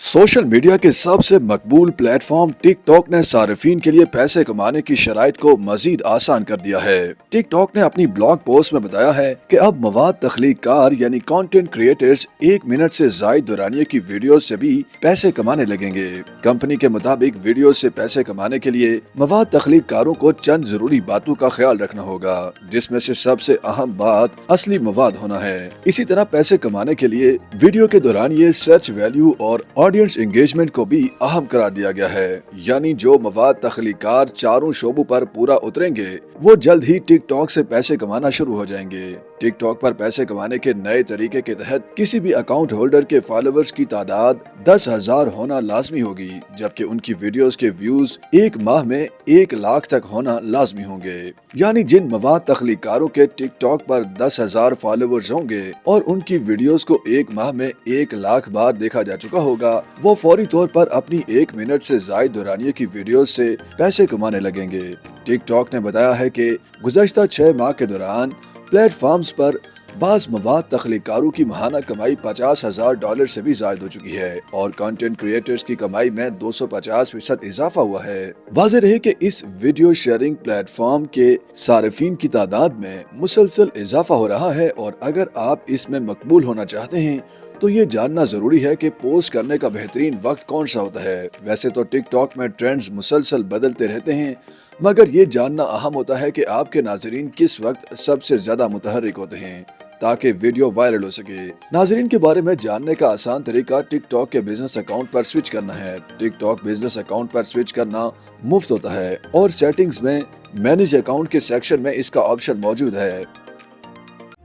Social media के सबसे मकबूल platform tick tock ने सार्फिन के लिए पैसे कमाने की शराइत को मजीद आसान कर दिया है। टिक टॉक ने अपनी ब्लॉग पोस्ट में बताया है कि अब मवाद तख्लीककार यानी कंटेंट क्रिएटर्स 1 मिनट से जायद दुरानिये की वीडियो से भी पैसे कमाने लगेंगे। कंपनी के मुताबिक वीडियो से पैसे कमाने के लिए मवाद तख्लीककारों को चंद जरूरी बातों का ख्याल रखना होगा, जिसमें से सबसे अहम बात असली मवाद होना है। इसी तरह पैसे कमाने के लिए वीडियो के दौरान ये सर्च वैल्यू और ऑडियंस एंगेजमेंट को भी अहम करार दिया गया है। यानी जो मवाद तख्लीकार चारों शोबों पर पूरा उतरेंगे वो जल्द ही टिक टॉक से पैसे कमाना शुरू हो जाएंगे। टिक टॉक पर पैसे कमाने के नए तरीके के तहत किसी भी अकाउंट होल्डर के फॉलोअर्स की तादाद 10,000 होना लाजमी होगी, जबकि उनकी वीडियोस के व्यूज एक माह में 1 लाख तक होना लाजमी होंगे। यानी जिन मवाद तख्लीकारों के टिक टॉक पर 10,000 फॉलोअर्स होंगे और उनकी वीडियोस को एक माह में 1 लाख बार देखा जा चुका होगा, वो फौरी तौर पर अपनी 1 मिनट से जायद दुरानिये की वीडियोस से पैसे कमाने लगेंगे। टिक टॉक ने बताया है कि गुज़श्ता 6 माह के दौरान प्लेटफॉर्म्स पर बाज मवाद तख्लीकारों की माहाना कमाई $50,000 से भी ज्यादा हो चुकी है और कंटेंट क्रिएटर्स की कमाई में 250% इजाफा हुआ है। वाज़ेह रहे कि इस वीडियो शेयरिंग प्लेटफॉर्म के सार्फिन की तादाद में मुसलसल इजाफा हो रहा है और अगर आप इसमें मकबूल होना चाहते हैं तो ये जानना जरूरी है कि पोस्ट करने का बेहतरीन वक्त कौन सा होता है। वैसे तो टिक टॉक में ट्रेंड्स मुसलसल बदलते रहते हैं, मगर ये जानना अहम होता है कि आपके नाजरीन किस वक्त सबसे ज्यादा मुतहर्रिक होते हैं ताकि वीडियो वायरल हो सके। नाजरीन के बारे में जानने का आसान तरीका टिक टॉक के बिजनेस अकाउंट पर स्विच करना है। टिक टॉक बिजनेस अकाउंट पर स्विच करना मुफ्त होता है और सेटिंग्स में मैनेज अकाउंट के सेक्शन में इसका ऑप्शन मौजूद है।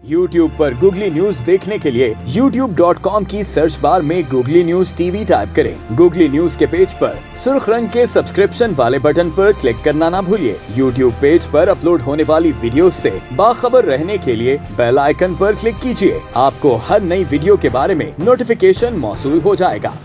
YouTube पर गूगली न्यूज देखने के लिए youtube.com की सर्च बार में गूगली न्यूज टीवी टाइप करें। गूगली न्यूज के पेज पर सुर्ख रंग के सब्सक्रिप्शन वाले बटन पर क्लिक करना ना भूलिए। YouTube पेज पर अपलोड होने वाली वीडियोस से बाखबर रहने के लिए बेल आइकन पर क्लिक कीजिए। आपको हर नई वीडियो के बारे में नोटिफिकेशन मौसूल हो जाएगा।